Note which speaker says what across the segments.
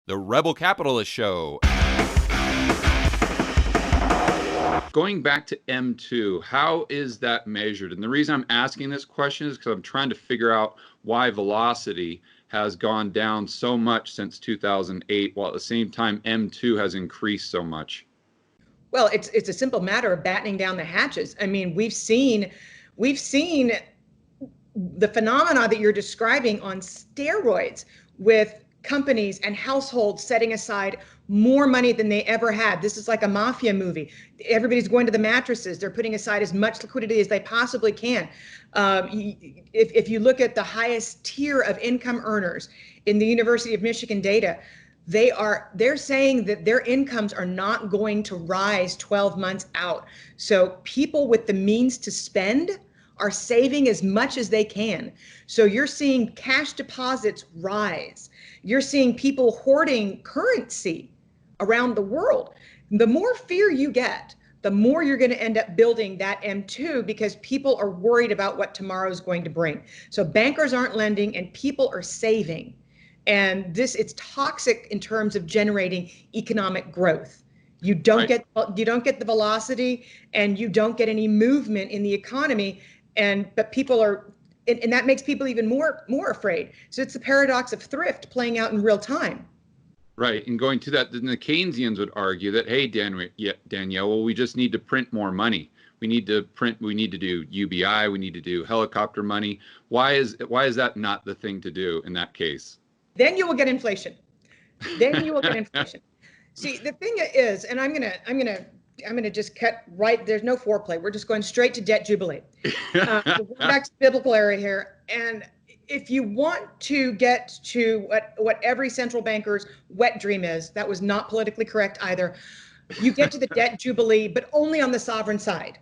Speaker 1: The Rebel Capitalist Show. Going back to M2, how is that measured? And the reason I'm asking this question is because I'm trying to figure out why velocity has gone down so much since 2008, while at the same time M2 has increased so much.
Speaker 2: Well, it's a simple matter of battening down the hatches. I mean, we've seen the phenomena that you're describing on steroids, with companies and households setting aside more money than they ever had. This is like a mafia movie. Everybody's going to the mattresses. They're putting aside as much liquidity as they possibly can. If you look at the highest tier of income earners in the University of Michigan data, they're saying that their incomes are not going to rise 12 months out. So people with the means to spend are saving as much as they can. So you're seeing cash deposits rise. You're seeing people hoarding currency around the world. The more fear you get, the more you're going to end up building that M2, because people are worried about what tomorrow is going to bring. So bankers aren't lending and people are saving. And it's toxic in terms of generating economic growth. You don't get the velocity, and you don't get any movement in the economy. But people are, and that makes people even more afraid. So it's the paradox of thrift playing out in real time.
Speaker 1: Right. And going to that, then the Keynesians would argue that, hey, Danielle, well, we just need to print more money. We need to do UBI, we need to do helicopter money. Why is that not the thing to do in that case?
Speaker 2: Then you will get inflation. See, the thing is, and I'm gonna just cut right. There's no foreplay. We're just going straight to Debt Jubilee. We're going back to the biblical area here. And if you want to get to what every central banker's wet dream is, that was not politically correct either. You get to the Debt Jubilee, but only on the sovereign side,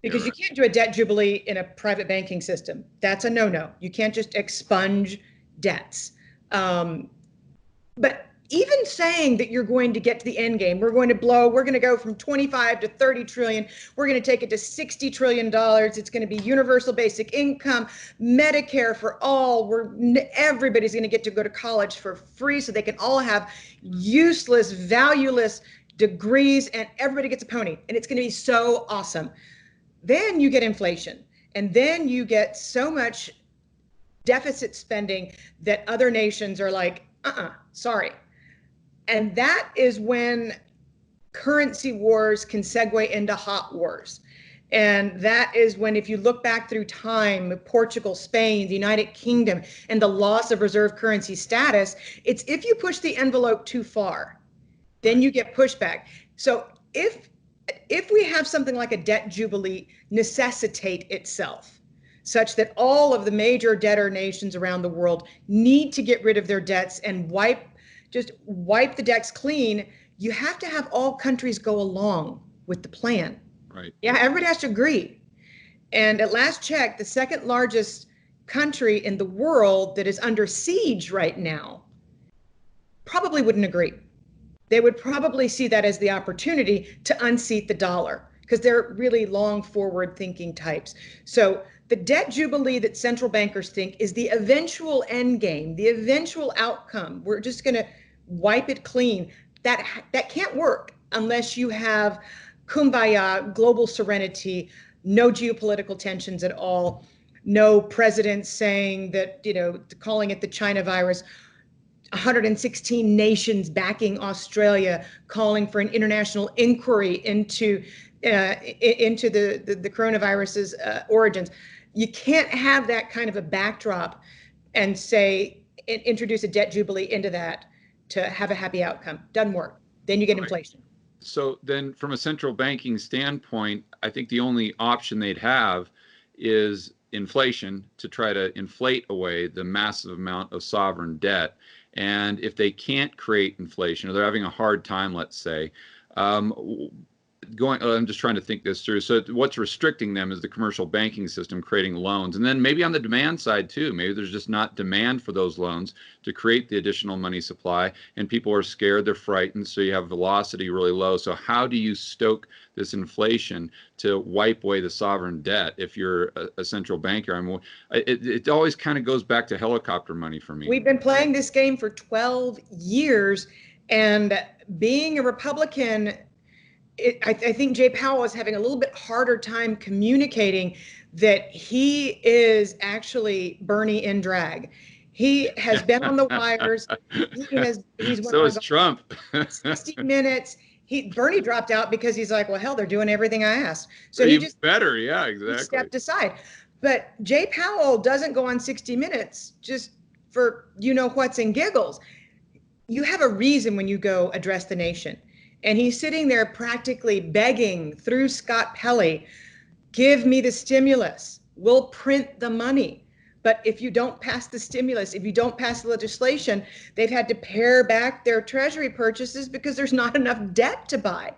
Speaker 2: because you can't do a Debt Jubilee in a private banking system. That's a no-no. You can't just expunge debts. But even saying that you're going to get to the end game, we're going to go from 25 to 30 trillion. We're going to take it to $60 trillion. It's going to be universal basic income, Medicare for all. Everybody's going to get to go to college for free, so they can all have useless, valueless degrees, and everybody gets a pony. And it's going to be so awesome. Then you get inflation, and then you get so much deficit spending that other nations are like, sorry. And that is when currency wars can segue into hot wars. And that is when, if you look back through time, Portugal, Spain, the United Kingdom, and the loss of reserve currency status, it's if you push the envelope too far, then you get pushback. So if we have something like a debt jubilee necessitate itself, such that all of the major debtor nations around the world need to get rid of their debts and wipe the decks clean, you have to have all countries go along with the plan.
Speaker 1: Right.
Speaker 2: Yeah, everybody has to agree. And at last check, the second largest country in the world that is under siege right now probably wouldn't agree. They would probably see that as the opportunity to unseat the dollar, because they're really long forward thinking types. So the debt jubilee that central bankers think is the eventual end game, the eventual outcome. We're just going to wipe it clean. That can't work unless you have kumbaya, global serenity, no geopolitical tensions at all, no president saying that, calling it the China virus, 116 nations backing Australia, calling for an international inquiry into the coronavirus's origins. You can't have that kind of a backdrop and say, introduce a debt jubilee into that to have a happy outcome. Doesn't work. Then you get inflation.
Speaker 1: So then from a central banking standpoint, I think the only option they'd have is inflation, to try to inflate away the massive amount of sovereign debt. And if they can't create inflation, or they're having a hard time, let's say, I'm just trying to think this through. So what's restricting them is the commercial banking system creating loans. And then maybe on the demand side too, maybe there's just not demand for those loans to create the additional money supply, and people are scared, they're frightened, so you have velocity really low. So how do you stoke this inflation to wipe away the sovereign debt if you're a central banker? I mean, it always kind of goes back to helicopter money for me.
Speaker 2: We've been playing this game for 12 years, and being a Republican, I think Jay Powell is having a little bit harder time communicating that he is actually Bernie in drag. He has been on the wires. He's
Speaker 1: so is Trump.
Speaker 2: 60 minutes. Bernie dropped out because he's like, well, hell, they're doing everything I asked. So he just
Speaker 1: better, yeah, exactly.
Speaker 2: He stepped aside. But Jay Powell doesn't go on 60 Minutes just for what's and giggles. You have a reason when you go address the nation. And he's sitting there practically begging through Scott Pelley, give me the stimulus. We'll print the money. But if you don't pass the stimulus, if you don't pass the legislation, they've had to pare back their treasury purchases because there's not enough debt to buy.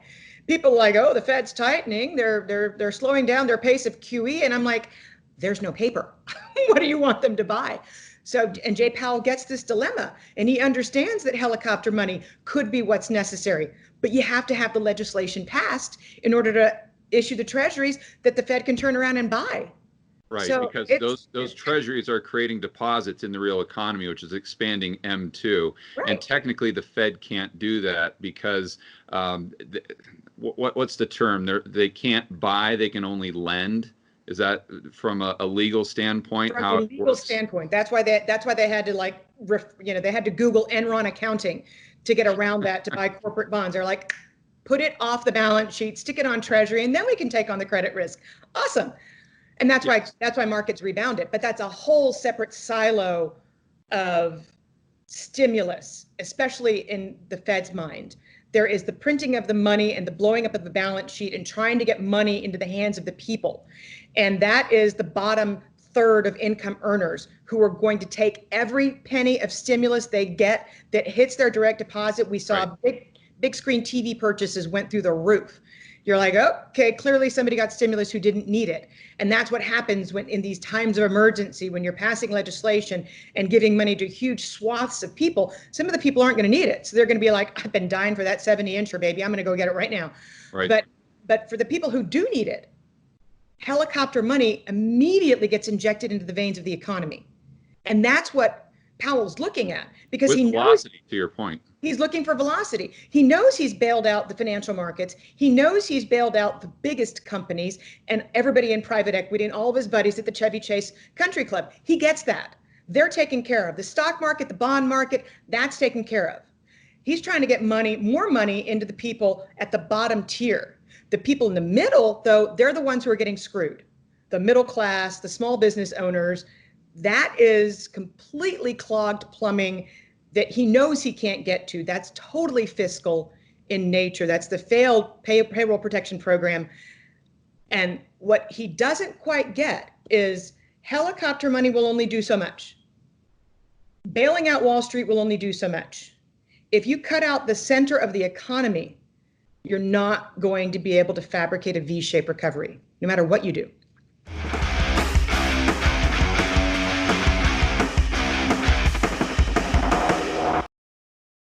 Speaker 2: People are like, oh, the Fed's tightening. They're slowing down their pace of QE. And I'm like, there's no paper. What do you want them to buy? So, and Jay Powell gets this dilemma, and he understands that helicopter money could be what's necessary, but you have to have the legislation passed in order to issue the treasuries that the Fed can turn around and buy.
Speaker 1: Right, so because those treasuries are creating deposits in the real economy, which is expanding M2. Right. And technically the Fed can't do that because what's the term? They can't buy, they can only lend. Is that from a legal standpoint?
Speaker 2: From a legal standpoint, that's why they had to they had to Google Enron accounting to get around that to buy corporate bonds. They're like, put it off the balance sheet, stick it on Treasury, and then we can take on the credit risk. Awesome, and that's why markets rebounded. But that's a whole separate silo of stimulus, especially in the Fed's mind. There is the printing of the money and the blowing up of the balance sheet and trying to get money into the hands of the people. And that is the bottom third of income earners who are going to take every penny of stimulus they get that hits their direct deposit. We saw big screen TV purchases went through the roof. You're like, oh, okay, clearly somebody got stimulus who didn't need it. And that's what happens when in these times of emergency, when you're passing legislation and giving money to huge swaths of people, some of the people aren't going to need it. So they're going to be like, I've been dying for that 70-incher, baby. I'm going to go get it right now. Right. But for the people who do need it, helicopter money immediately gets injected into the veins of the economy. And that's what Powell's looking at, because he knows,
Speaker 1: velocity, to your point.
Speaker 2: He's looking for velocity. He knows he's bailed out the financial markets. He knows he's bailed out the biggest companies and everybody in private equity and all of his buddies at the Chevy Chase Country Club. He gets that. They're taken care of. The stock market, the bond market, that's taken care of. He's trying to get more money into the people at the bottom tier. The people in the middle, though, they're the ones who are getting screwed. The middle class, the small business owners, that is completely clogged plumbing that he knows he can't get to. That's totally fiscal in nature. That's the failed payroll protection program. And what he doesn't quite get is helicopter money will only do so much. Bailing out Wall Street will only do so much. If you cut out the center of the economy, you're not going to be able to fabricate a V-shaped recovery, no matter what you do.